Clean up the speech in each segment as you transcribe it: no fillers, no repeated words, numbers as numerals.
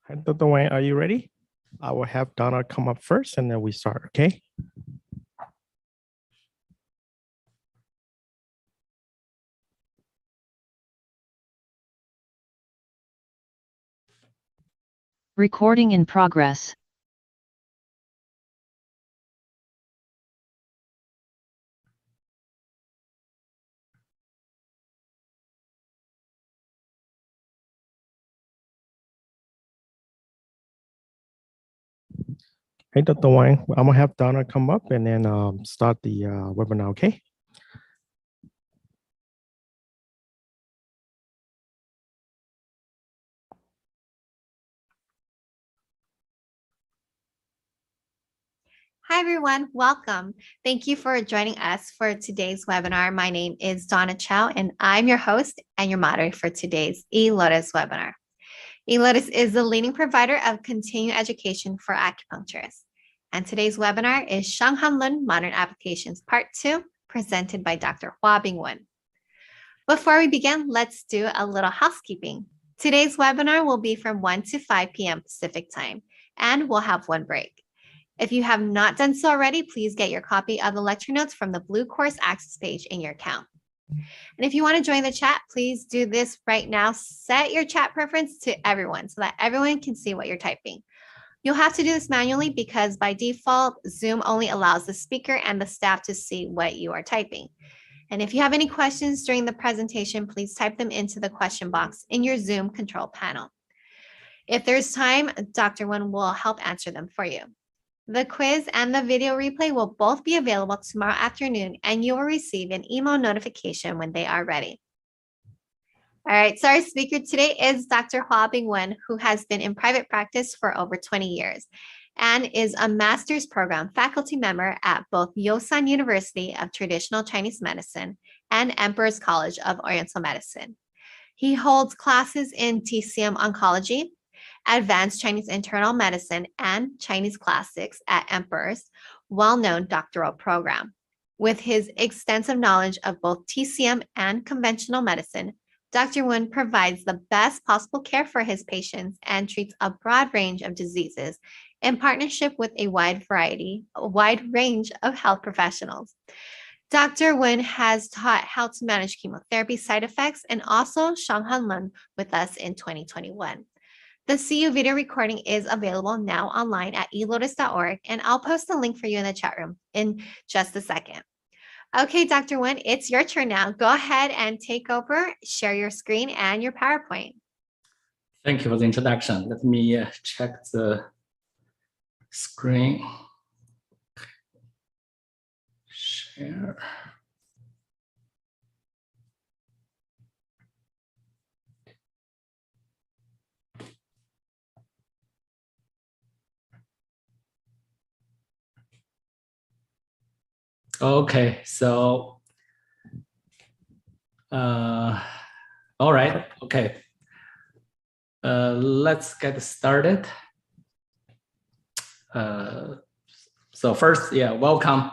Hi, Dr. Wayne, are you ready? I will have Donna come up first and then we start, okay? Recording in progress. Hey, Dr. Wayne, I'm gonna have Donna come up and then start the webinar, okay? Hi, everyone. Welcome. Thank you for joining us for today's webinar. My name is Donna Chow, and I'm your host and your moderator for today's eLotus webinar. eLotus is the leading provider of continuing education for acupuncturists. And today's webinar is Shang Han Lun Modern Applications Part 2, presented by Dr. Hua Bingwen. Before we begin, let's do a little housekeeping. Today's webinar will be from 1 to 5 p.m. Pacific time, and we'll have one break. If you have not done so already, please get your copy of the lecture notes from the blue course access page in your account. And if you want to join the chat, please do this right now. Set your chat preference to everyone so that everyone can see what you're typing. You'll have to do this manually because by default, Zoom only allows the speaker and the staff to see what you are typing. And if you have any questions during the presentation, please type them into the question box in your Zoom control panel. If there's time, Dr. Wen will help answer them for you. The quiz and the video replay will both be available tomorrow afternoon, and you will receive an email notification when they are ready. All right, so our speaker today is Dr. Hua Bingwen, who has been in private practice for over 20 years and is a master's program faculty member at both Yosan University of Traditional Chinese Medicine and Emperor's College of Oriental Medicine. He holds classes in TCM Oncology, Advanced Chinese Internal Medicine, and Chinese Classics at Emperor's well-known doctoral program. With his extensive knowledge of both TCM and conventional medicine, Dr. Wen provides the best possible care for his patients and treats a broad range of diseases in partnership with a wide range of health professionals. Dr. Wen has taught how to manage chemotherapy side effects and also Shang Han Lun with us in 2021. The CU video recording is available now online at elotus.org, and I'll post the link for you in the chat room in just a second. Okay, Dr. Wen, it's your turn now. Go ahead and take over, share your screen and your PowerPoint. Thank you for the introduction. Let me check the screen. Share. Okay, so, all right, okay. Let's get started. So first, yeah, welcome.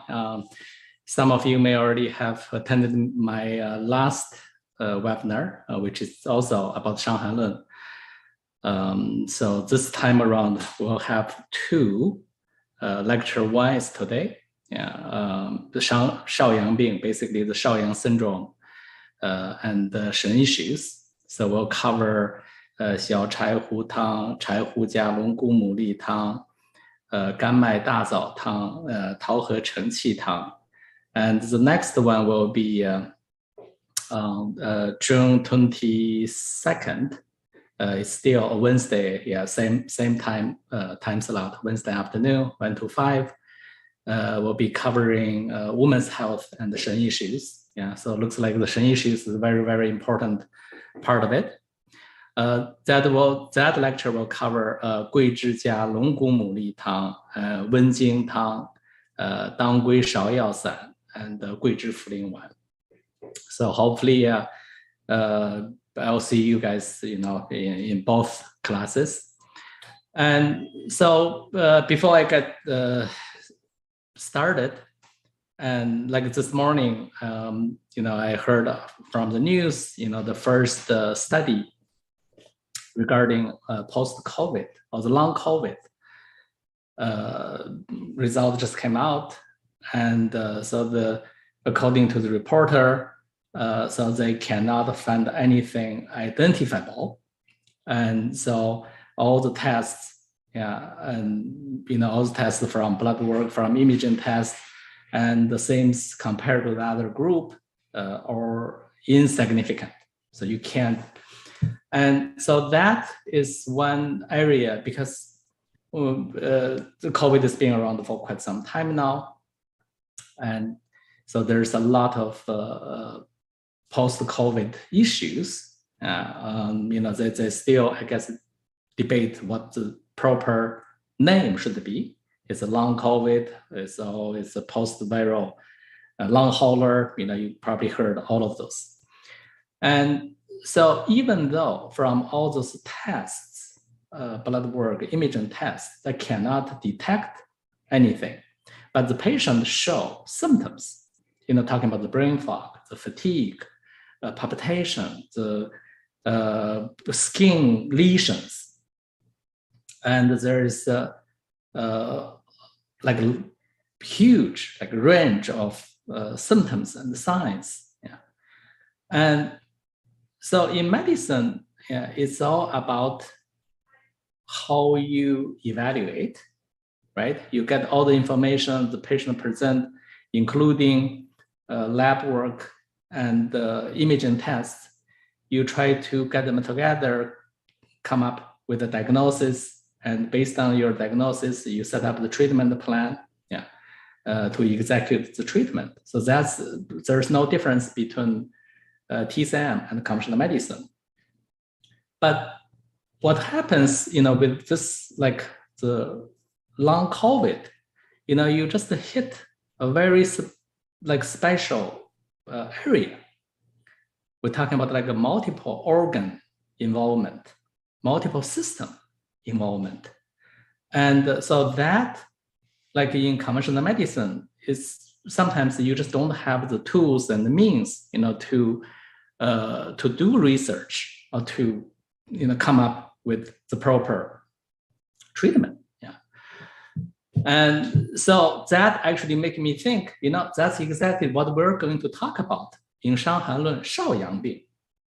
Some of you may already have attended my last webinar, which is also about Shang Han Lun. So this time around, we'll have two. Lecture one is today. Yeah, the Shaoyang being basically the Shaoyang syndrome and the Shen issues. So we'll cover Xiao Chai Hu Tang, Chai Hu Jia Long Gu Mu Li Tang, Gan Mai Da Zao Tang, Tao He Cheng Qi Tang. And the next one will be June 22nd. It's still a Wednesday, yeah, same time slot, Wednesday afternoon, 1 to 5. We'll be covering women's health and the Shen issues. Yeah, so it looks like the Shen issues is a very, very important part of it. That lecture will cover Gui Zhi Jia Long Gu Mu Li Tang, Wen Jing Tang, Dang Gui Shao Yao San, and Gui Zhi Fu Ling Wan. So hopefully, I'll see you guys, in both classes. And so before I get started, and like this morning, I heard from the news, the first study regarding post-COVID or the long COVID. Result just came out, and according to the reporter, so they cannot find anything identifiable, and so all the tests, and all the tests from blood work, from imaging tests, and the same compared to the other group are insignificant. So you can't, and so that is one area because the COVID has been around for quite some time now, and so there's a lot of post-COVID issues. They still, I guess, debate what the proper name should be. It's a long COVID. It's a post-viral long hauler. You probably heard all of those. And so even though from all those tests, blood work, imaging tests, that cannot detect anything, but the patient show symptoms, talking about the brain fog, the fatigue, palpitation, the skin lesions. And there is like a huge range of symptoms and signs. And so in medicine, it's all about how you evaluate, right? You get all the information the patient present, including lab work and imaging tests. You try to get them together, come up with a diagnosis, and based on your diagnosis, you set up the treatment plan, to execute the treatment. So there's no difference between TCM and conventional medicine. But what happens, with this, like the long COVID, you just hit a very special area. We're talking about like a multiple organ involvement, multiple system involvement. And so that, like in conventional medicine, is sometimes you just don't have the tools and the means, to do research or to, come up with the proper treatment. And so that actually make me think, that's exactly what we're going to talk about in Shang Han Lun Shaoyang Bing.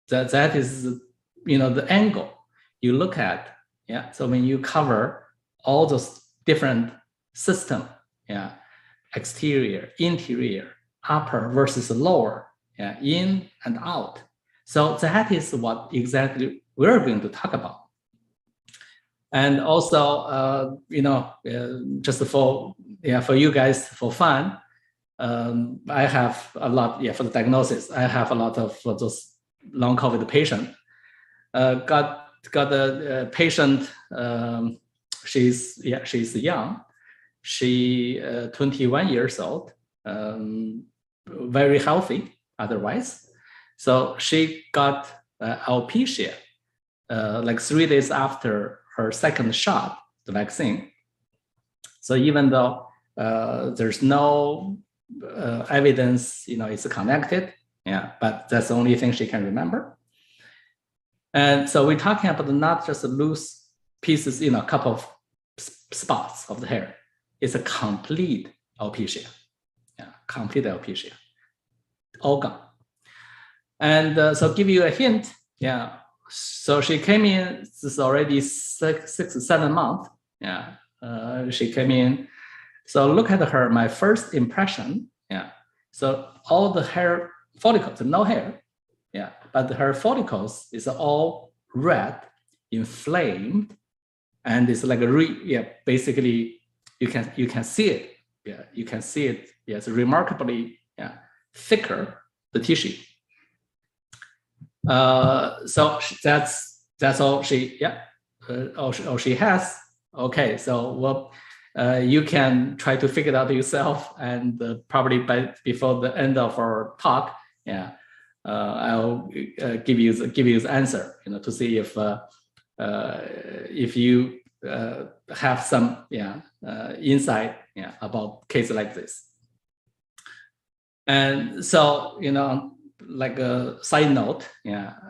That is, the angle you look at. So when you cover all those different system, exterior, interior, upper versus lower, in and out. So that is what exactly we're going to talk about. And also, just for you guys, for fun, I have a lot, for the diagnosis, I have a lot of those long COVID patient. Got a patient, she's young, she 21 years old, very healthy otherwise. So she got alopecia like 3 days after her second shot, the vaccine. So even though there's no evidence, it's connected, but that's the only thing she can remember. And so we're talking about not just loose pieces, a couple of spots of the hair. It's a complete alopecia, complete alopecia, all gone. And so give you a hint, so she came in, this is already 6 or 7 months, she came in. So look at her, my first impression, so all the hair follicles, no hair, but her follicles is all red, inflamed, and it's like basically you can see it, you can see it, it's remarkably thicker, the tissue. So that's all she all she has. Okay, so you can try to figure it out yourself, and probably before the end of our talk, I'll give you the answer, to see if you have some insight about case like this. And so like a side note,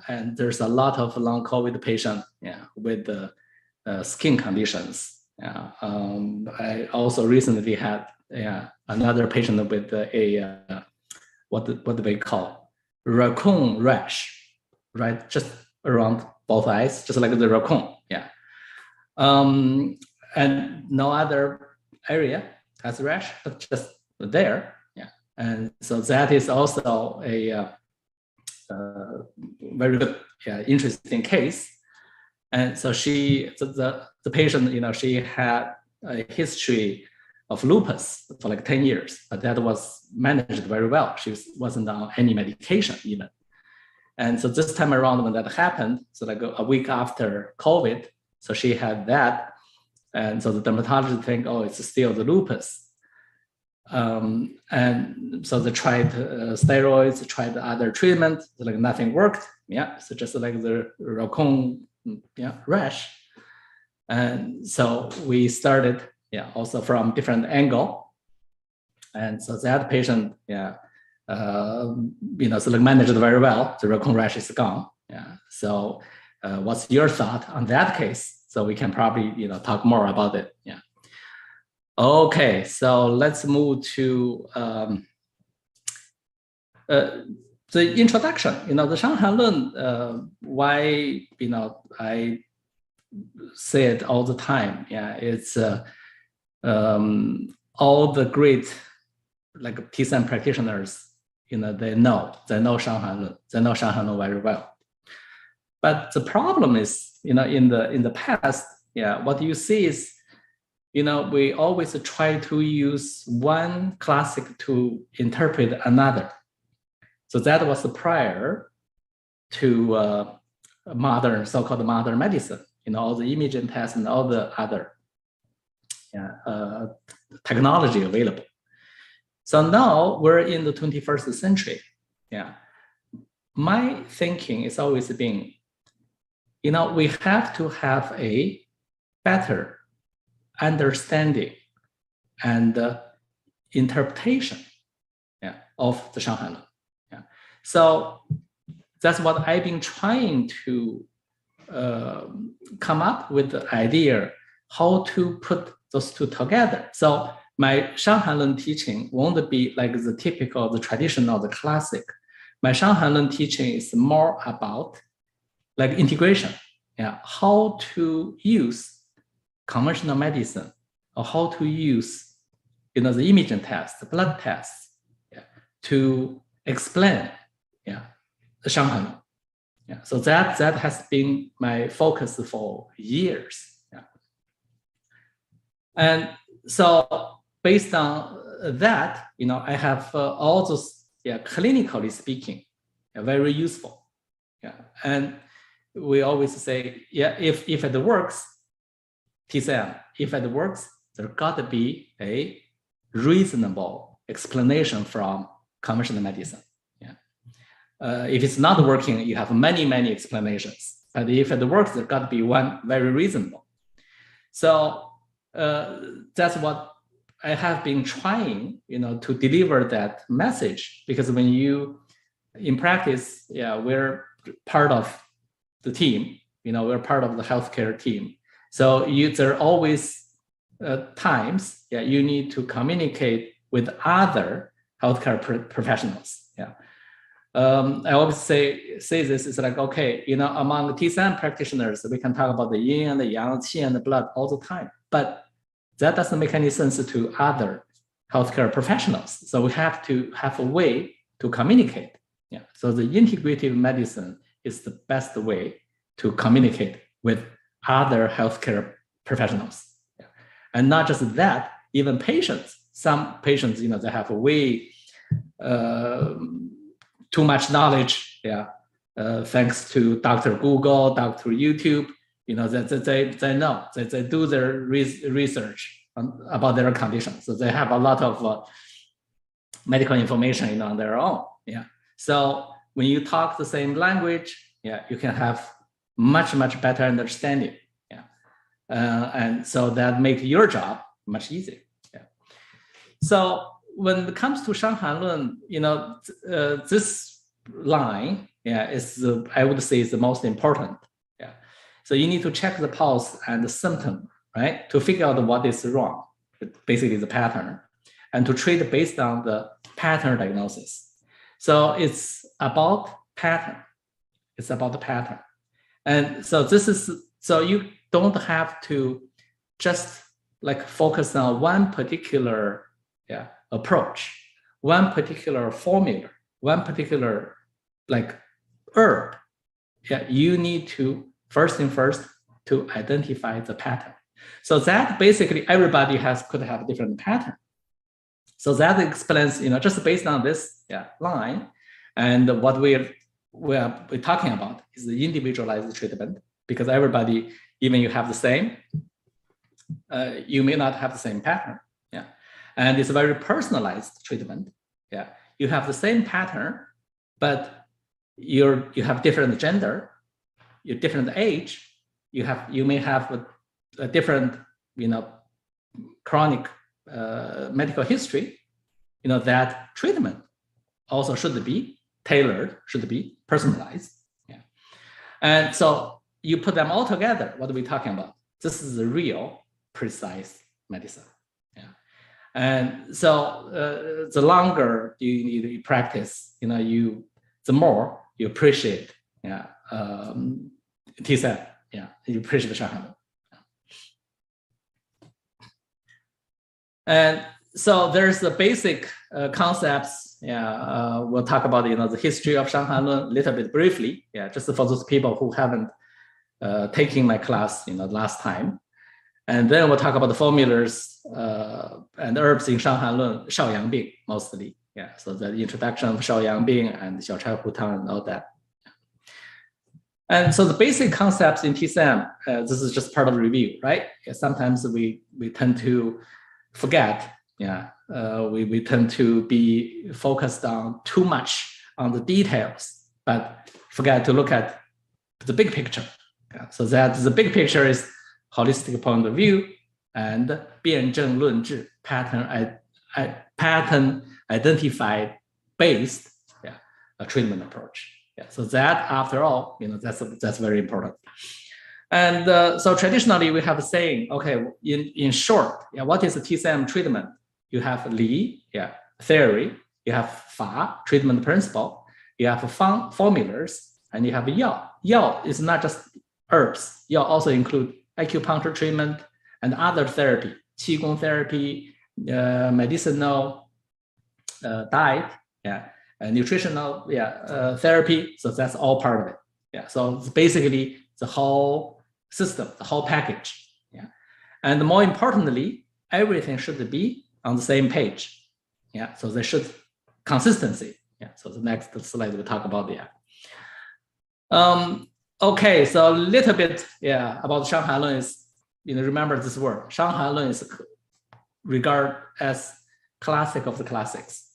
and there's a lot of long COVID patients, with the skin conditions. I also recently had another patient with what do they call raccoon rash, right? Just around both eyes, just like the raccoon, and no other area has rash, but just there, and so that is also a very good, interesting case. And so the patient, she had a history of lupus for like 10 years, but that was managed very well. She wasn't on any medication even. And so this time around when that happened, so like a week after COVID, so she had that. And so the dermatologist think, oh, it's still the lupus. And so they tried steroids, tried other treatment, like nothing worked. So just like the raccoon rash. And so we started also from different angle. And so that patient, so like managed very well. The raccoon rash is gone. So what's your thought on that case? So we can probably talk more about it. Okay, so let's move to the introduction. The Shang Han Lun, why I say it all the time. It's all the great like Taiying practitioners. They know Shang Han Lun. They know Shang Han Lun very well. But the problem is, in the past, what you see is, we always try to use one classic to interpret another. So that was prior to so-called modern medicine, all the imaging tests and all the other technology available. So now we're in the 21st century. My thinking is always been, we have to have a better understanding and interpretation of the Shang Han Lun. So that's what I've been trying to come up with the idea how to put those two together. So my Shang Han Lun teaching won't be like the typical, the traditional, the classic. My Shang Han Lun teaching is more about like integration, how to use conventional medicine, or how to use, the imaging tests, the blood tests, to explain, the Shang Han Lun. So that has been my focus for years. And so based on that, I have all those, clinically speaking, very useful. And we always say, if it works, TCM, if it works, there got to be a reasonable explanation from conventional medicine. If it's not working, you have many, many explanations. But if it works, there got to be one very reasonable. So that's what I have been trying, to deliver that message. Because when you, in practice, we're part of the team. We're part of the healthcare team. So there are always times, you need to communicate with other healthcare professionals. I always say this is like, okay, among Taiying practitioners, we can talk about the yin and the yang, qi and the blood all the time, but that doesn't make any sense to other healthcare professionals. So we have to have a way to communicate. So the integrative medicine is the best way to communicate with other healthcare professionals. And not just that, even patients. Some patients, they have way too much knowledge, thanks to Dr. Google, Dr. YouTube, they know, they do their research about their condition. So they have a lot of medical information on their own. So when you talk the same language, you can have much, much better understanding. And so that makes your job much easier. So when it comes to Shang Han Lun, this line, yeah, is I would say is the most important. Yeah. So you need to check the pulse and the symptom, right, to figure out what is wrong, basically the pattern, and to treat based on the pattern diagnosis. So it's about pattern. It's about the pattern. And so so you don't have to just like focus on one particular approach, one particular formula, one particular like herb. Yeah, you need to first to identify the pattern. So that basically everybody could have a different pattern. So that explains, just based on this line, and what we're talking about is the individualized treatment, because everybody, even you have the same, you may not have the same pattern. Yeah, and it's a very personalized treatment. Yeah, you have the same pattern, but you have different gender, you're different age, you may have a different chronic medical history. That treatment also should be tailored, should be personalized. Yeah, and so you put them all together. What are we talking about? This is the real precise medicine. Yeah, and so the longer you need to practice, the more you appreciate. Yeah, TSM. Yeah, you appreciate the Shang Han Lun. And so there's the basic concepts. Yeah, we'll talk about the history of Shang Han Lun a little bit briefly. Yeah, just for those people who haven't taken my class last time. And then we'll talk about the formulas and herbs in Shang Han Lun, Shaoyang mostly. Yeah, so the introduction of Shaoyang and Xiao Chai Hu Tang and all that. And so the basic concepts in TSM, this is just part of the review, right? Yeah, sometimes we tend to forget. Yeah, we tend to be focused on too much on the details, but forget to look at the big picture. Yeah, so that the big picture is holistic point of view and 辩证论治 pattern identified based treatment approach. Yeah, so that after all, that's very important. And so traditionally we have a saying, okay, in short, what is the TSM treatment? You have Li, theory, you have Fa, treatment principle, you have Fang, formulas, and you have Yao. Yao is not just herbs. Yao also include acupuncture treatment and other therapy, Qigong therapy, medicinal diet, nutritional therapy. So that's all part of it. Yeah, so it's basically the whole system, the whole package. Yeah, and more importantly, everything should be on the same page. Yeah, so there should consistency. Yeah, so the next slide we'll talk about okay, so a little bit about Shang Han Lun is remember this word. Shang Han Lun is regarded as classic of the classics.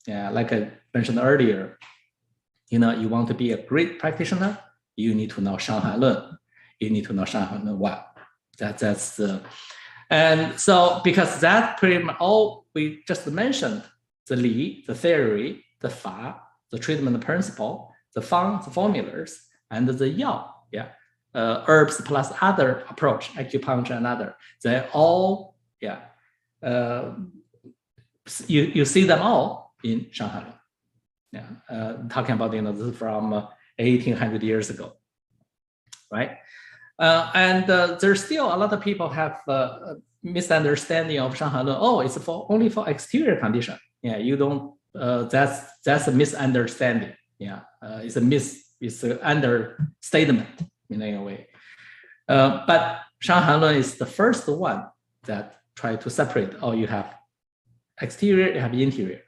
Yeah, like I mentioned earlier, you want to be a great practitioner, you need to know Shang Han Lun. You need to know Shang Han Lun well. That's the, and so because that pretty much all we just mentioned, the Li, the theory, the Fa, the treatment principle, the Fang, the formulas, and the Yao, herbs plus other approach, acupuncture and other, they all, you see them all in Shang Han Lun. Yeah, talking about this is from 1800 years ago, right? And there's still a lot of people have misunderstanding of Shang Han Lun. Oh, it's only for exterior condition. Yeah, you don't. That's a misunderstanding. Yeah, it's an understatement in a way. But Shang Han Lun is the first one that try to separate. Oh, you have exterior, you have interior.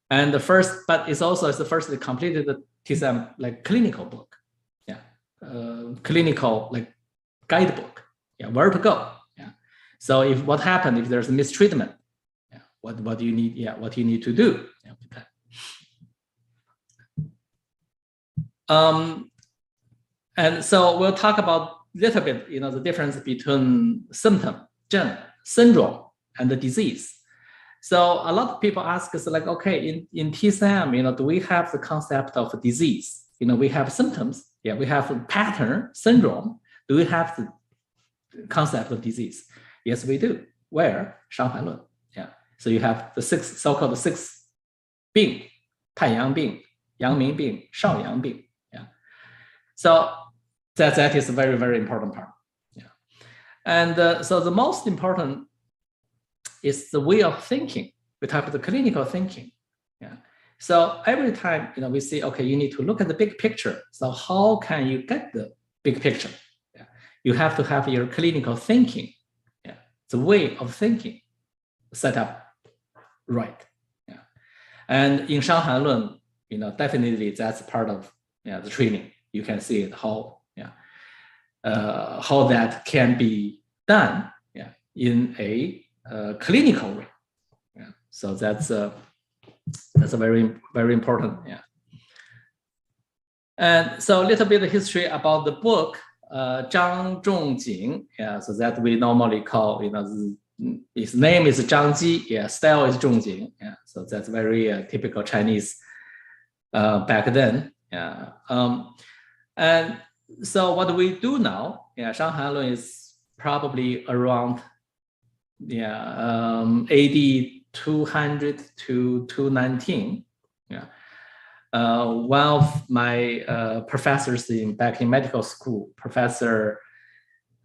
And the first, but it's also the first that completed the TSM like clinical book. Yeah, clinical like guidebook. Yeah, where to go. Yeah. So if what happened if there's a mistreatment, what do you need? Yeah, what you need to do. Yeah, with that. And so we'll talk about a little bit, the difference between symptom, syndrome, and the disease. So a lot of people ask us like, okay, in TSM, do we have the concept of disease? We have symptoms. Yeah, we have a pattern, syndrome. Do we have the concept of disease? Yes, we do. Where? Shang Han Lun. Yeah. So you have the so-called six 病, Taiyang 病, Yangming 病, Shaoyang 病. Yeah. So that is a very, very important part. Yeah. And so the most important is the way of thinking. We talk about the clinical thinking. Yeah. So every time we see, okay, you need to look at the big picture. So how can you get the big picture? Yeah. You have to have your clinical thinking, the way of thinking set up right. Yeah. And in Shang Han Lun, definitely that's part of the training. You can see it how that can be done in a clinical way. Yeah. So that's a very, very important. Yeah. And so a little bit of history about the book, Zhang Zhongjing. Yeah. So that we normally call, his name is Zhang Ji. Yeah. Style is Zhongjing. Yeah. So that's very typical Chinese back then. Yeah. And so what we do now, Shang Han Lun is probably around AD 200 to 219. Yeah. One of my professors back in medical school, Professor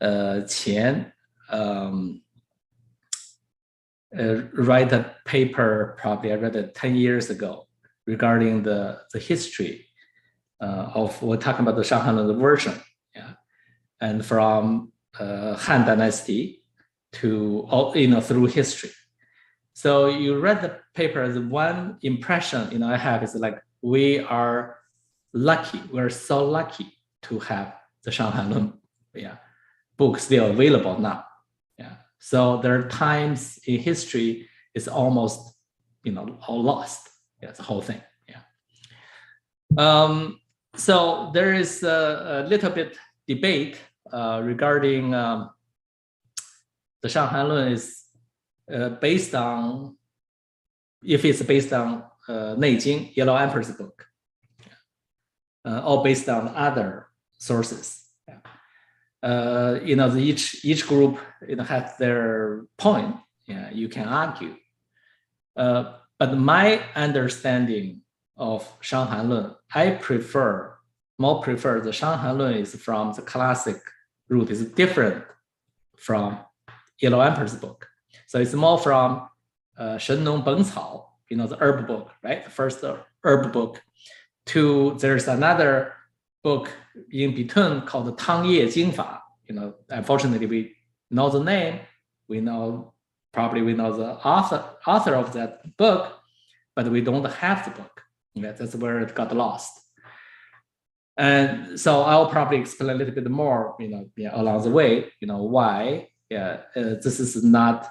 Cheng, write a paper, probably I read it 10 years ago, regarding the history of, we're talking about the Shang Han Lun version, and from Han Dynasty to through history. So you read the paper, the one impression I have is like, we are lucky, we're so lucky to have the Shang Han Lun book still available now. Yeah. So there are times in history it's almost all lost. Yeah, the whole thing. Yeah. So there is a little bit debate regarding the Shang Han Lun is based on, if it's based on Neijing, Yellow Emperor's book, or based on other sources. Yeah. Each group has their point. Yeah, you can argue. But my understanding of Shang Han Lun, I more prefer the Shang Han Lun is from the classic root, is different from Yellow Emperor's book. So it's more from Shen Nong Ben Cao, the herb book, right? The first herb book, to there's another book in between called the Tang Ye Jing Fa. Unfortunately, we know the name, we know the author of that book, but we don't have the book. Yeah, that's where it got lost. And so I'll probably explain a little bit more, along the way, why this is not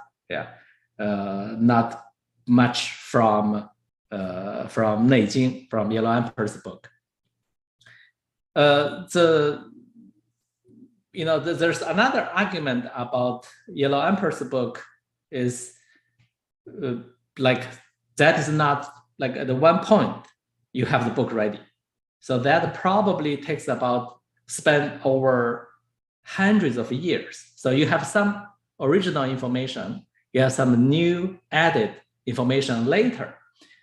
much from Neijing, from Yellow Emperor's book. There's another argument about Yellow Emperor's book is like that is not like at one point you have the book ready. So that probably takes spend over hundreds of years. So you have some original information, you have some new added information later,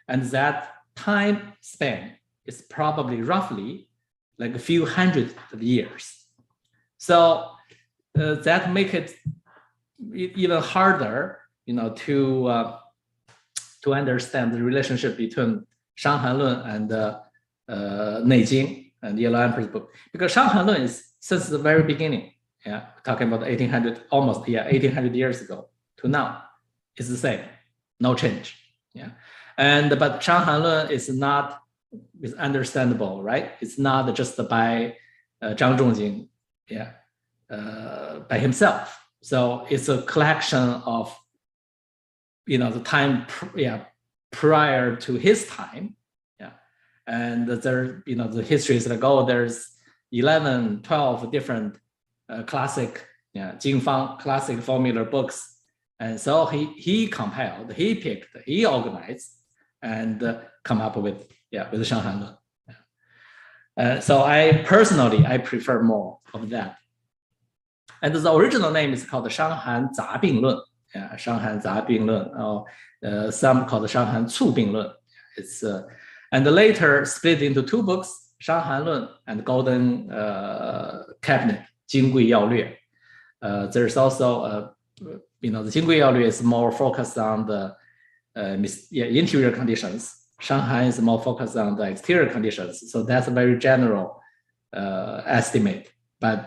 and that time span is probably roughly like a few hundred of years. So that make it even harder, to understand the relationship between Shang Han Lun and Neijing and Yellow Emperor's book, because Shang Han Lun is since the very beginning, talking about 1800, almost 1800 years ago to now, it's the same, no change. But Shang Han Lun is understandable, right? It's not just by Zhang Zhongjing, by himself. So it's a collection of, the time, prior to his time, and there, the history is like, there's 11, 12 different classic, Jingfang classic formula books And so he compiled, he picked, he organized, and come up with Shang Han Lun. So I personally prefer more of that. And the original name is called Shang Han Za Bing Lun. Shang Han Za Bing Lun, or some called Shang Han Cu Bing Lun. It's and later split into two books, Shang Han Lun and Golden Cabinet, 金匮要略. There's also the 金匮要略 is more focused on the interior conditions. Shanghai is more focused on the exterior conditions. So that's a very general estimate. But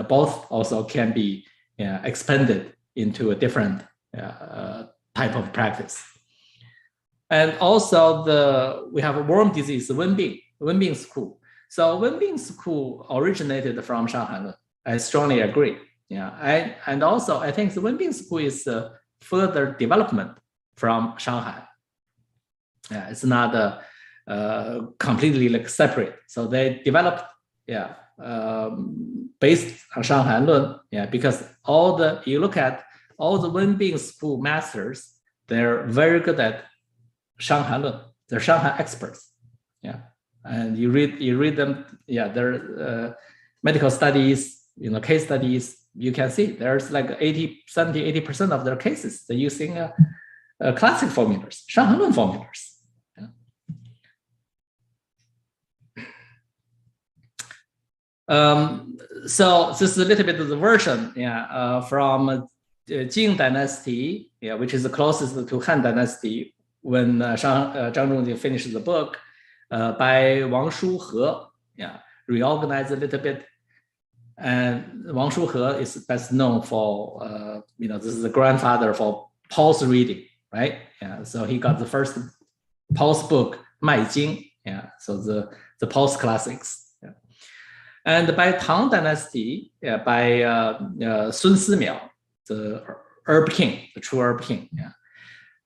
both also can be expanded into a different type of practice. And also we have a worm disease, Wenbing school. So Wenbing school originated from Shang Han Lun. I strongly agree. And also I think the Wenbing school is a further development from Shanghai. It's not completely like separate. So they developed, based on Shang Han Lun, because you look at all the Wenbing school masters, they're very good at Shang Han Lun. They're Shanghai experts. And you read them, their medical studies, case studies, you can see there's like 80% of their cases, they're using classic formulas, Shang Han Lun formulas. So this is a little bit of the version, from Jing Dynasty, which is the closest to Han Dynasty, when Zhang Zhongjing finished the book, by Wang Shuhe, reorganized a little bit. And Wang Shuhe is best known for, this is the grandfather for pulse reading, right? So he got the first pulse book, Mai Jing, so the pulse classics. And by Tang Dynasty, by Sun Simiao, the herb king, the true herb king.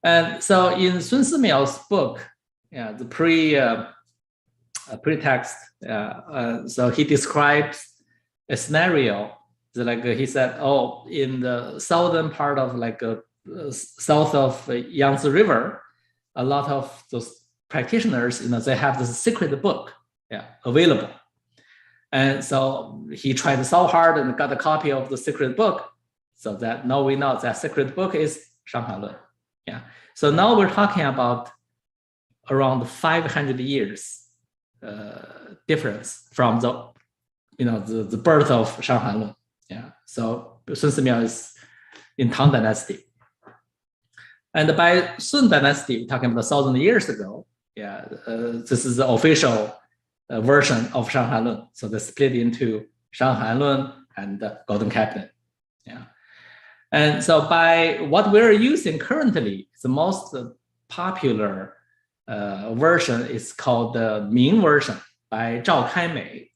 And so in Sun Simiao's book, the pretext, so he describes a scenario. Like he said, in the southern part of south of Yangtze River, a lot of those practitioners, they have this secret book, available. And so he tried so hard and got a copy of the secret book, so that now we know that secret book is Shang Han Lun. So now we're talking about around 500 years difference from the birth of Shang Han Lun. So Sun Simiao is in Tang Dynasty. And by Sun Dynasty, we're talking about 1,000 years ago. This is the official version of Shang Han Lun. So they split into Shang Han Lun and the Golden Cabinet. And so by what we're using currently, the most popular version is called the Ming version by Zhao Kaimei.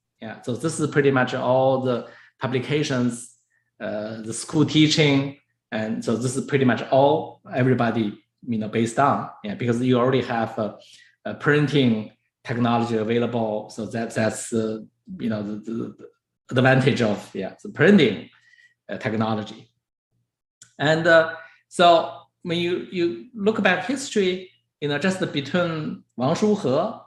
So this is pretty much all the publications, the school teaching, and so this is pretty much all everybody based on. Because you already have a printing technology available, so that's the advantage of the printing technology. And so when you look back history, just between Wang Shuhe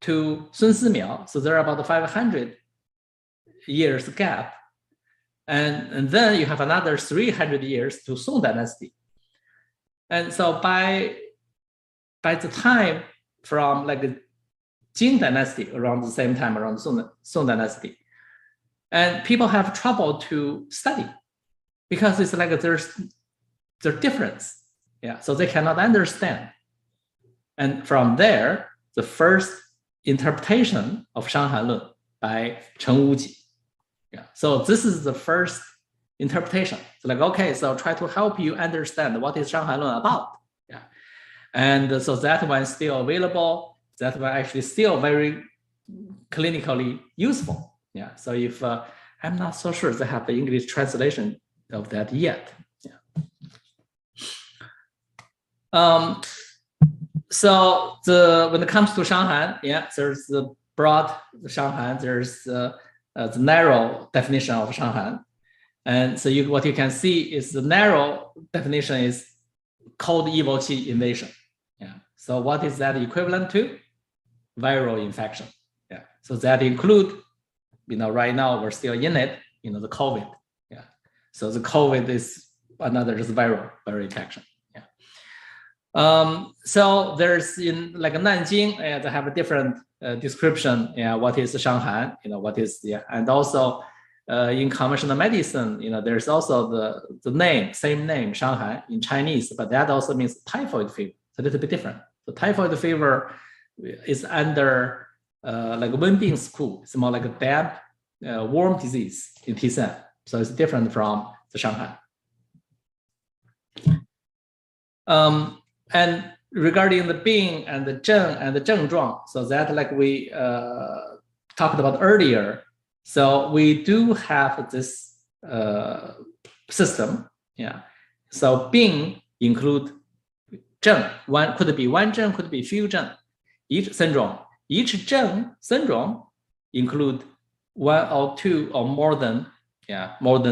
to Sun Simiao, so there are about 500 years gap, and then you have another 300 years to Song Dynasty. And so by the time from Jing Dynasty, around the same time around Song Dynasty, and people have trouble to study because it's there's difference, so they cannot understand. And from there, the first interpretation of Shang Han Lun by Cheng Wuji. So this is the first interpretation. So okay, so try to help you understand what is Shang Han Lun about. And so that one is still available. That one actually still very clinically useful. So if I'm not so sure they have the English translation of that yet. So when it comes to Shanghan, there's the broad Shanghan, there's the narrow definition of Shanghan. And so what you can see is the narrow definition is cold evil qi invasion. Yeah. So what is that equivalent to? Viral infection. Yeah. So that include, right now we're still in it, the COVID. Yeah. So the COVID is another just viral infection. Yeah. So there's in like Nanjing, they have a different description. Yeah. What is Shanghai? What is and also in conventional medicine, there's also the name, same name, Shanghai in Chinese, but that also means typhoid fever. It's a little bit different. So typhoid fever is under like Wenbing school. It's more like a damp worm disease in Tisan. So it's different from the Shanghai. And regarding the Bing and the Zheng and the Zhengzhuang, so that like we talked about earlier, so we do have this system. Yeah. So Bing include Zheng. One could be one Zheng, could be few Zheng. Each syndrome, each Zheng syndrome include one or two or more than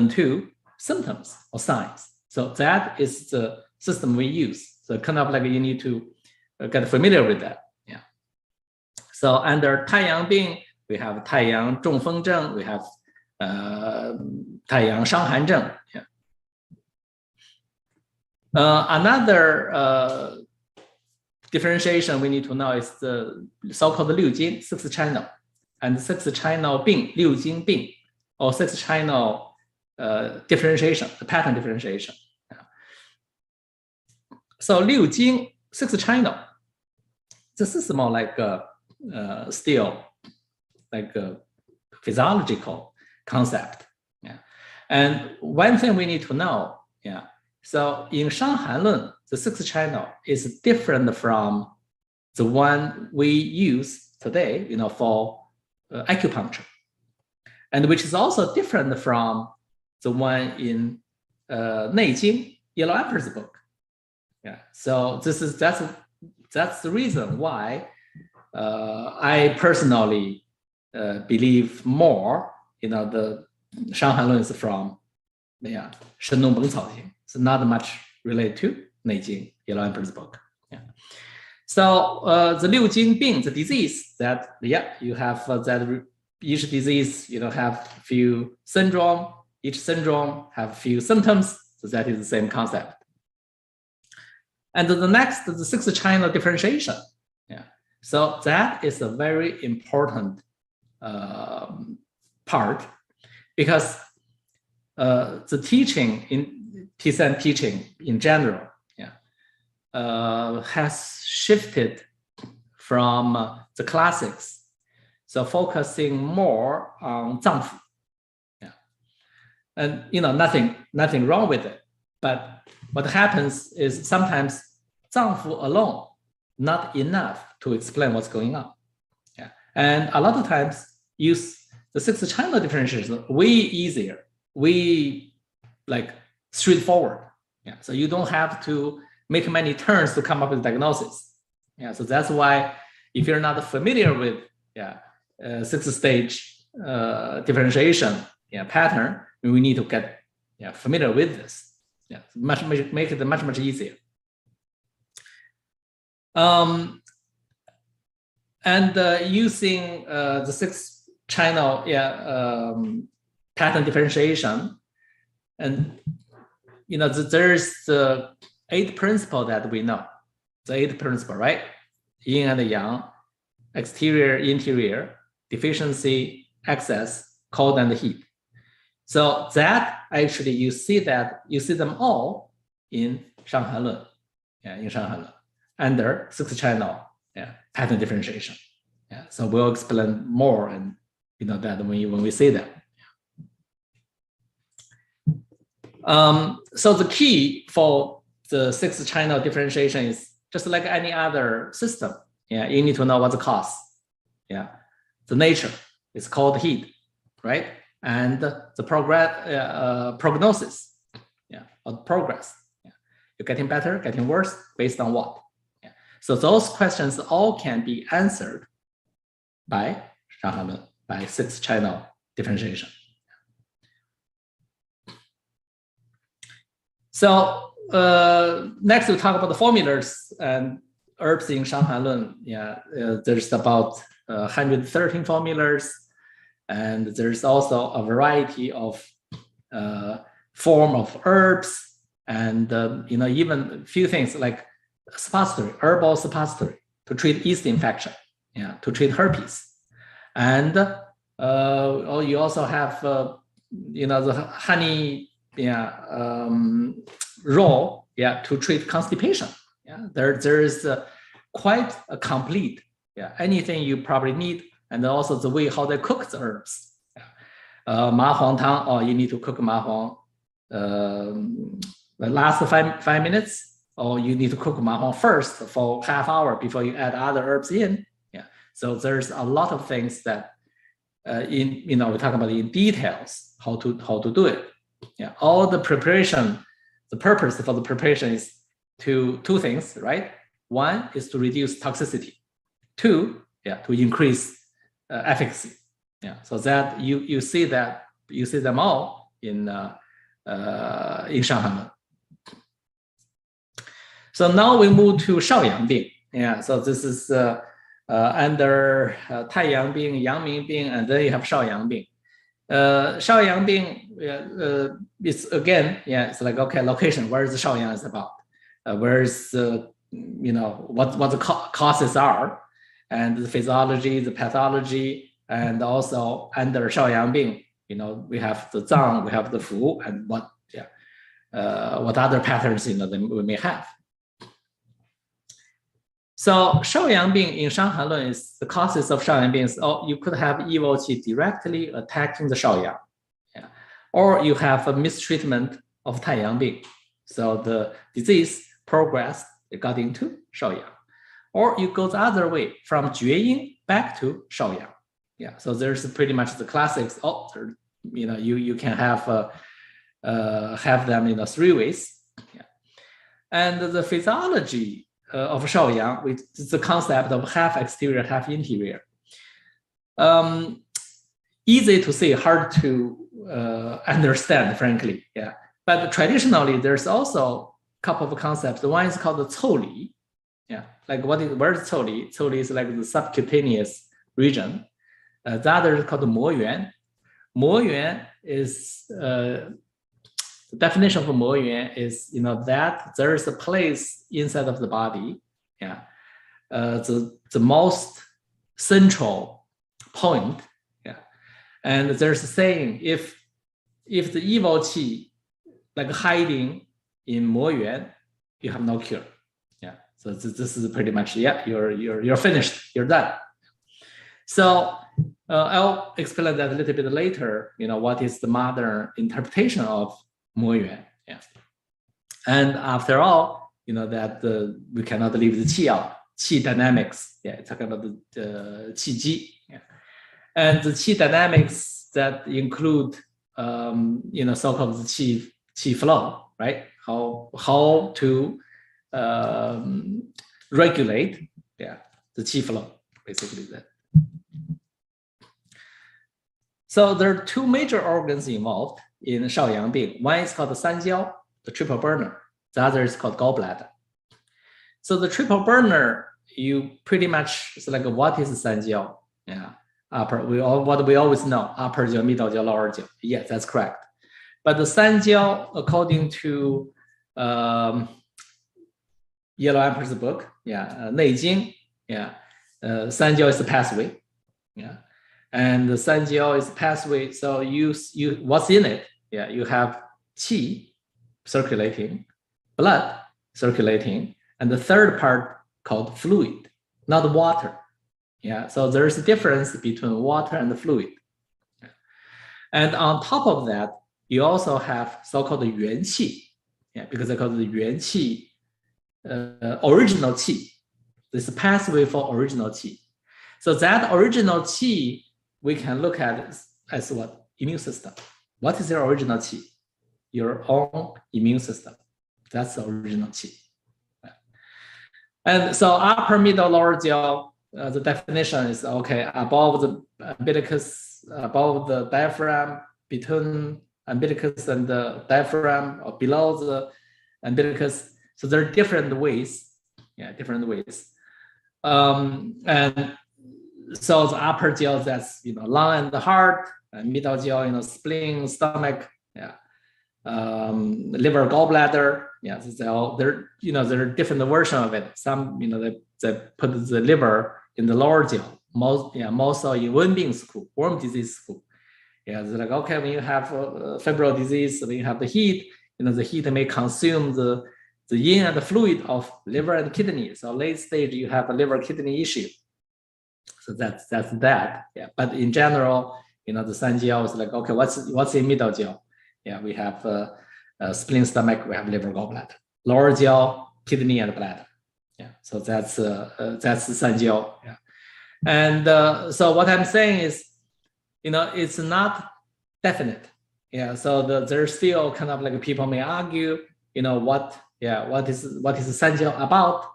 two symptoms or signs. So that is the system we use. So kind of like you need to get familiar with that. Yeah. So under Taiyang Bing, we have Taiyang Zhongfeng Zheng, we have Taiyang Shanghan Zheng. Yeah. Another differentiation we need to know is the so-called Liu Jin, sixth channel, and sixth channel Bing, Liu Jin Bing, or sixth channel differentiation, the pattern differentiation. Yeah. So Liu Jin, sixth channel, this is more like still like a physiological concept. Yeah. And one thing we need to know, so in Shang Han Lun, the sixth channel is different from the one we use today, for acupuncture, and which is also different from the one in Neijing, Yellow Emperor's book. Yeah. So that's the reason why I personally believe more, the Shang Han Lun is from Shen Nong Beng Cao Ting. It's not much related to Neijing, Yellow Emperor's book. Yeah. So the Liu Jin Bing, the disease that you have that each disease have few syndrome, each syndrome have few symptoms. So that is the same concept. And the next, the sixth channel differentiation. Yeah. So that is a very important part, because the teaching in Tisan teaching in general, has shifted from the classics, so focusing more on Zangfu. Yeah. And nothing wrong with it, but what happens is sometimes Zangfu alone not enough to explain what's going on. Yeah. And a lot of times use the sixth channel differentiation way easier, way like straightforward. Yeah. So you don't have to make many turns to come up with diagnosis. Yeah. So that's why if you're not familiar with sixth stage differentiation pattern, we need to get familiar with this. Yeah. Make it much easier. And using the sixth channel pattern differentiation, and there's the 8 principle that we know. The 8 principle, right? Yin and yang, exterior, interior, deficiency, excess, cold and heat. So that actually you see them all in Shang Han Lun. Yeah, in Shang Han Lun under sixth channel pattern differentiation. Yeah. So we'll explain more and that when we see that. So the key for the sixth channel differentiation is just like any other system. Yeah, you need to know what the cause. Yeah, the nature is called heat, right? And the prognosis, or progress. Yeah. You're getting better, getting worse, based on what? Yeah. So those questions all can be answered by Shang Han Lun, by sixth channel differentiation. So next we'll talk about the formulas and herbs in Shang Han Lun. Yeah, there's about 113 formulas, and there's also a variety of form of herbs, and even a few things like suppository, herbal suppository to treat yeast infection, yeah, to treat herpes, and you also have the honey, yeah, raw, yeah, to treat constipation. Yeah, there is quite a complete, yeah, anything you probably need, and also the way how they cook the herbs. Yeah. Ma huang tang, or you need to cook ma huang the last 5 minutes, or you need to cook ma huang first for half hour before you add other herbs in. Yeah, so there's a lot of things that we talk about in details how to do it. Yeah, all the preparation, the purpose for the preparation is two things, right? One is to reduce toxicity. Two, yeah, to increase efficacy. Yeah, so that you see them all in Shang Han Lun. So now we move to Shaoyang Bing. Yeah, so this is under Taiyang Bing, Yangming Bing, and then you have Shaoyang Bing. Shaoyang Bing is again, yeah, it's like, okay, location, where is the Shaoyang is about? Where's what the causes are, and the physiology, the pathology, and also under Shaoyang Bing, we have the Zhang, we have the Fu, and what other patterns we may have. So Shaoyang Bing in Shang Han Lun is the causes of Shaoyang Bing. You could have evil qi directly attacking the Shaoyang, yeah, or you have a mistreatment of Taiyang Bing. So the disease progressed, it got into Shaoyang, or you go the other way from Jueyin back to Shaoyang. Yeah, so there's pretty much the classics. You can have them in 3 ways. Yeah. And the physiology of Shaoyang, which is the concept of half exterior, half interior. Easy to say, hard to understand, frankly. Yeah, but traditionally, there's also a couple of concepts. One is called the Cou Li. Yeah, like where's Cou Li? Cou Li is like the subcutaneous region. The other is called the Mo Yuan. Mo Yuan is the definition of Mo Yuan is that there is a place inside of the body, yeah, the most central point, yeah, and there's a saying, if the evil qi like hiding in Mo Yuan, you have no cure. Yeah, so this is pretty much, yeah, you're finished, you're done. So I'll explain that a little bit later. What is the modern interpretation of Mo Yuan? Yeah, and after all, that we cannot leave the qi out. Qi dynamics. Yeah, it's talking about the qi ji. Yeah, and the qi dynamics that include so-called the qi flow, right? How to regulate, yeah, the qi flow, basically that. So there are 2 major organs involved in Shaoyang Bing. One is called the Sanjiao, the triple burner. The other is called gallbladder. So the triple burner, you pretty much, it's like, what is Sanjiao? Yeah, what we always know, upper jiao, middle jiao, lower jiao. Yes, that's correct. But the Sanjiao, according to Yellow Emperor's book, yeah, Neijing, yeah, Sanjiao is the pathway, yeah. And the Sanjiao is pathway. So you what's in it? Yeah, you have qi circulating, blood circulating, and the third part called fluid, not water. Yeah, so there's a difference between water and the fluid. And on top of that, you also have so-called yuan qi. Yeah, because they call it the yuan qi, original qi. This is a pathway for original qi. So that original qi we can look at as what? Immune system. What is your original qi? Your own immune system. That's the original qi. And so upper, middle, lower jiao, the definition is, okay, above the umbilicus, above the diaphragm, between umbilicus and the diaphragm, or below And so there are different ways, different ways. And so the upper jiao, that's lung and the heart, and middle jiao, spleen, stomach, liver, gallbladder, so there are different versions of it. Some they put the liver in the lower jiao. Most are in Yangming school, worm disease school. They're like, okay, when you have febrile disease, when you have the heat, the heat may consume the yin and the fluid of liver and kidney. So late stage, you have a liver kidney issue. So that's that. But in general, the san jiao is like, okay, what's in middle jiao? We have spleen, stomach, we have liver, gallbladder. Lower jiao, kidney and bladder. So that's the san jiao. And so what I'm saying is, it's not definite. So there's still kind of like people may argue, what is the san jiao about?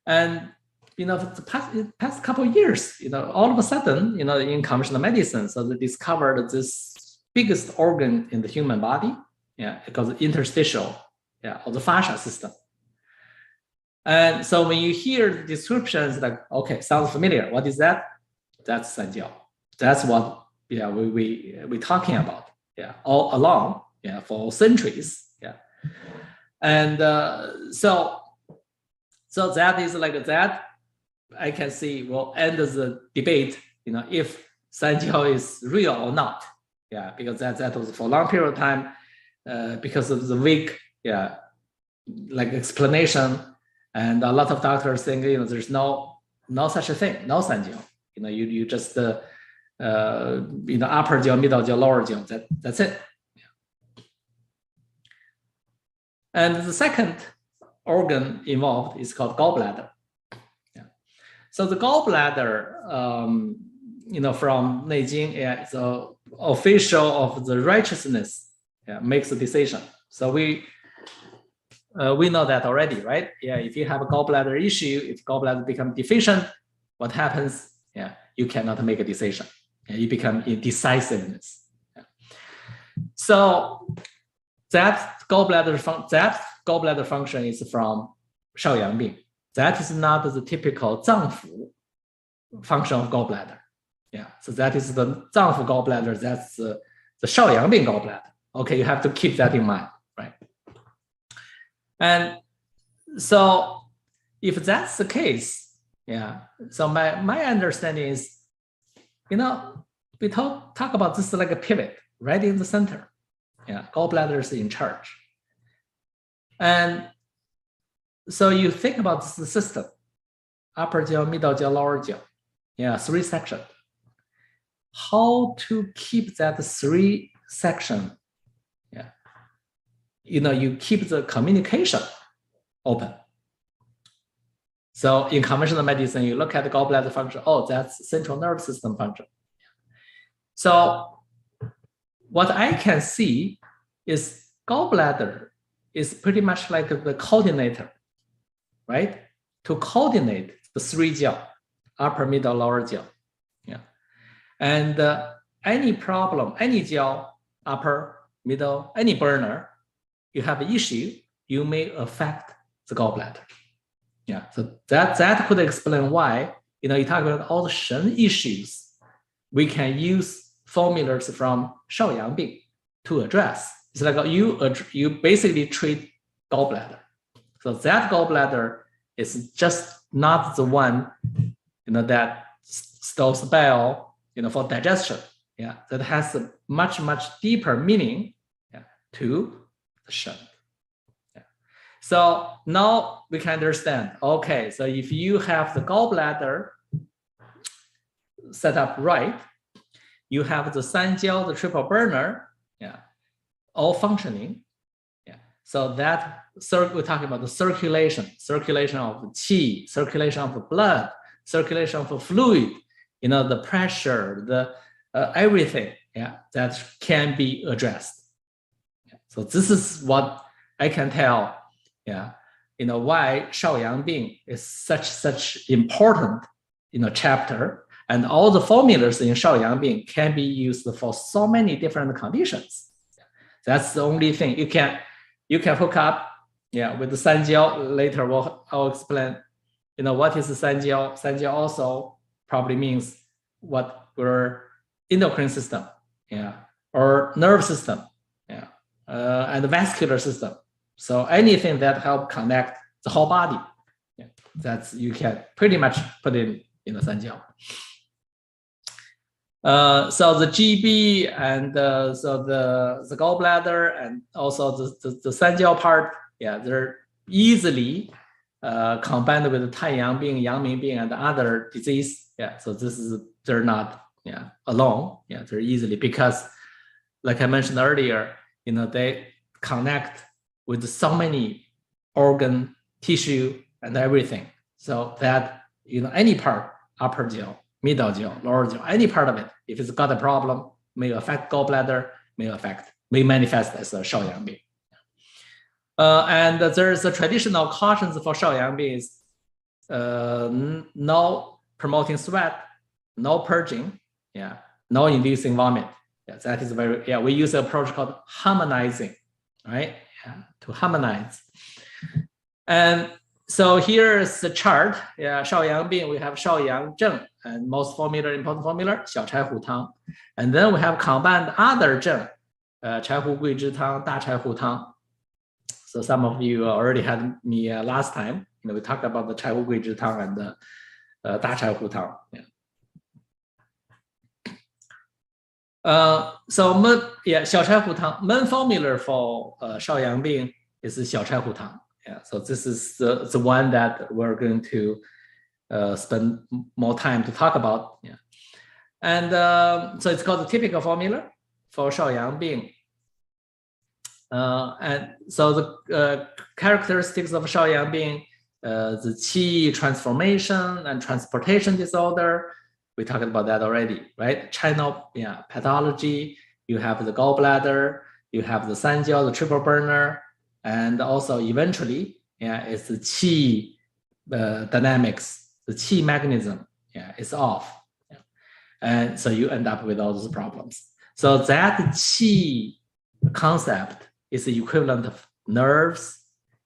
And for the past couple of years, all of a sudden, in conventional medicine, so they discovered this biggest organ in the human body, called the interstitial, or the fascia system. And so when you hear the descriptions, like, okay, sounds familiar. What is that? That's san jiao. That's what we're talking about. All along. For centuries. And so that is like that. I can see will end the debate. If san jiao is real or not. Because that was for a long period of time. Because of the weak, like explanation. And a lot of doctors think, there's no such a thing, no san jiao. You just upper jiao, middle jiao, lower jiao. That's it. And the second organ involved is called gallbladder. So the gallbladder, from Neijing, it's the official of the righteousness, makes a decision. So we know that already, right? If you have a gallbladder issue, if gallbladder becomes deficient, what happens? You cannot make a decision. You become indecisiveness. So that gallbladder function is from Shaoyang. That is not the typical Zangfu function of gallbladder. So that is the Zangfu gallbladder. That's the Shaoyang gallbladder. Okay, you have to keep that in mind, right? And so if that's the case, so my understanding is, we talk about this like a pivot right in the center. Gallbladder is in charge. And so you think about the system, upper jiao, middle jiao, lower jiao, 3 sections. How to keep that 3 section? You keep the communication open. So in conventional medicine, you look at the gallbladder function. Oh, that's central nervous system function. So what I can see is gallbladder is pretty much like the coordinator, right? To coordinate the 3 jiao, upper, middle, lower jiao. And any problem, any jiao, upper, middle, any burner, you have an issue, you may affect the gallbladder. So that could explain why, you talk about all the Shen issues, we can use formulas from Shaoyang to address. It's like you basically treat gallbladder. So that gallbladder is just not the one, that stores bile, for digestion. That has a much, much deeper meaning to the Shen. So now we can understand, okay, so if you have the gallbladder set up right, you have the san jiao, the triple burner, all functioning. So that we're talking about the circulation of the qi, circulation of the blood, circulation of the fluid, the pressure, the everything, that can be addressed. So this is what I can tell, why Shaoyang is such important, chapter, and all the formulas in Shaoyang can be used for so many different conditions. That's the only thing you can. you can hook up, with the sanjiao. Later, I'll explain, what is the sanjiao. Sanjiao also probably means what your endocrine system, or nerve system, and the vascular system. So anything that help connect the whole body, that's you can pretty much put in the sanjiao. So the GB and so the gallbladder and also the sanjiao part, they're easily combined with the Taiyang being, Yangming being, and other disease. So they're not alone. They're easily, because like I mentioned earlier, they connect with so many organ, tissue, and everything. So that any part, upper jaw, middle jaw, lower jaw, any part of it, if it's got a problem, may affect gallbladder, may manifest as a Shaoyang. And there's a traditional cautions for Shaoyang is no promoting sweat, no purging, no inducing vomit. That is we use an approach called harmonizing, right? To harmonize. And so here's the chart. Shaoyang being, we have Shaoyang Zheng, and most important formula, Xiao Chai Hu Tang. And then we have combined other Zheng, Chai Hu Gui Zhi Tang, Da Chai Hu Tang. So some of you already had me last time. We talked about the Chai Hu Gui Zhi Tang and the Da Chai Hu Tang. So Xiao Chai Hu Tang, main formula for Shaoyang being is Xiao Chai Hu Tang. So this is the one that we're going to spend more time to talk about. And so it's called the typical formula for Shaoyang being. And so the characteristics of Shaoyang being the qi transformation and transportation disorder. We talked about that already, right? Channel pathology. You have the gallbladder. You have the sanjiao, the triple burner. And also eventually, it's the qi dynamics, the qi mechanism, is off. And so you end up with all those problems. So that qi concept is the equivalent of nerves,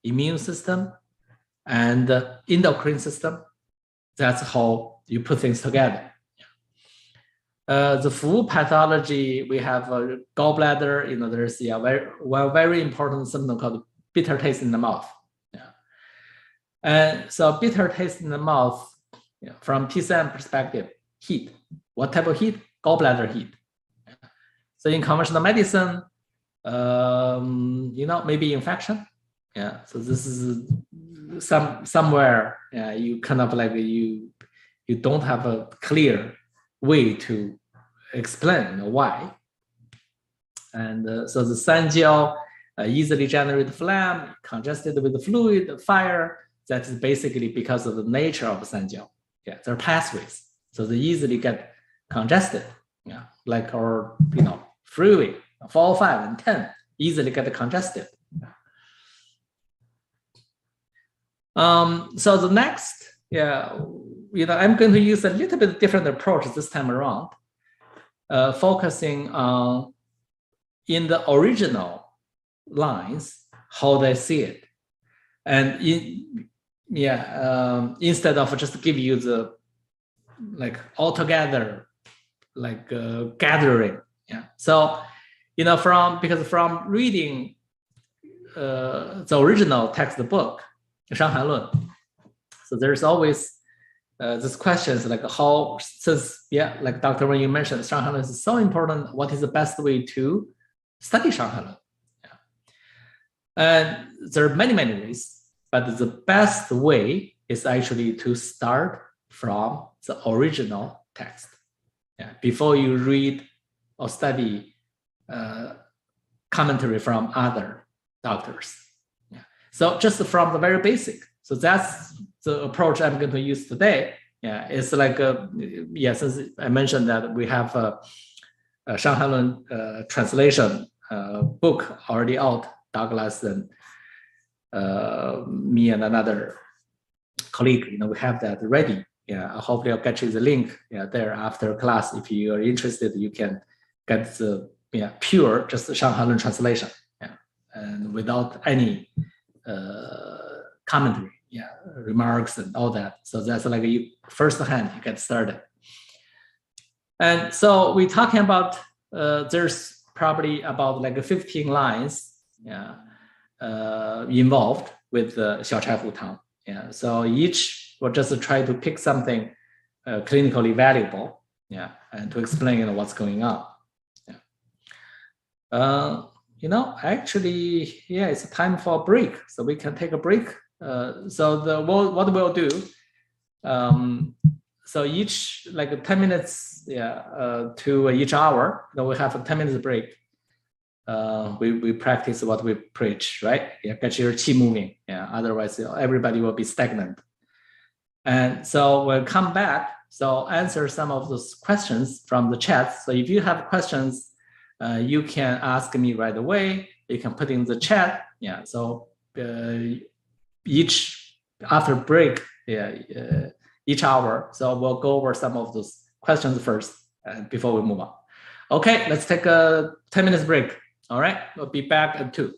immune system, and endocrine system. That's how you put things together. The full pathology, we have a gallbladder. There's one very important symptom called bitter taste in the mouth. And so bitter taste in the mouth, from PCM perspective, heat. What type of heat? Gallbladder heat. So in conventional medicine, maybe infection. So this is somewhere you kind of like you don't have a clear way to explain why. And so the sanjiao easily generate phlegm, congested with the fluid, fire. That is basically because of the nature of sanjiao. They're pathways, so they easily get congested. Like our freeway 4, 5, and 10 easily get congested. So the next, I'm going to use a little bit different approach this time around, focusing on in the original lines how they see it, and instead of just give you the altogether gathering. So from reading the original textbook, Shang Han Lun, so there's always these questions how, since like Dr. Wen, you mentioned, Shang Han Lun is so important. What is the best way to study Shang Han Lun? And there are many ways, but the best way is actually to start from the original text. Before you read or study commentary from other doctors. So just from the very basic. So that's the approach I'm going to use today. It's since I mentioned that we have a Shang Han Lun translation book already out, Douglas and me and another colleague, we have that ready. Hopefully I'll get you the link there after class. If you are interested, you can get the pure just Shang Han Lun translation. and without any commentary, remarks and all that. So that's like you firsthand, you get started. And so we're talking about, there's probably about like 15 lines involved with Xiao Chai Hu Tang. So each will just try to pick something clinically valuable, and to explain what's going on. Actually, it's time for a break, so we can take a break. So what we'll do, so each like 10 minutes, to each hour, we have a 10 minutes break. We practice what we preach, right? Get your qi moving. Otherwise, everybody will be stagnant. And so we'll come back. So answer some of those questions from the chat. So if you have questions, you can ask me right away. You can put in the chat. So after break, each hour. So we'll go over some of those questions first before we move on. Okay, let's take a 10 minutes break. All right, we'll be back at 2.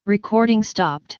Recording stopped.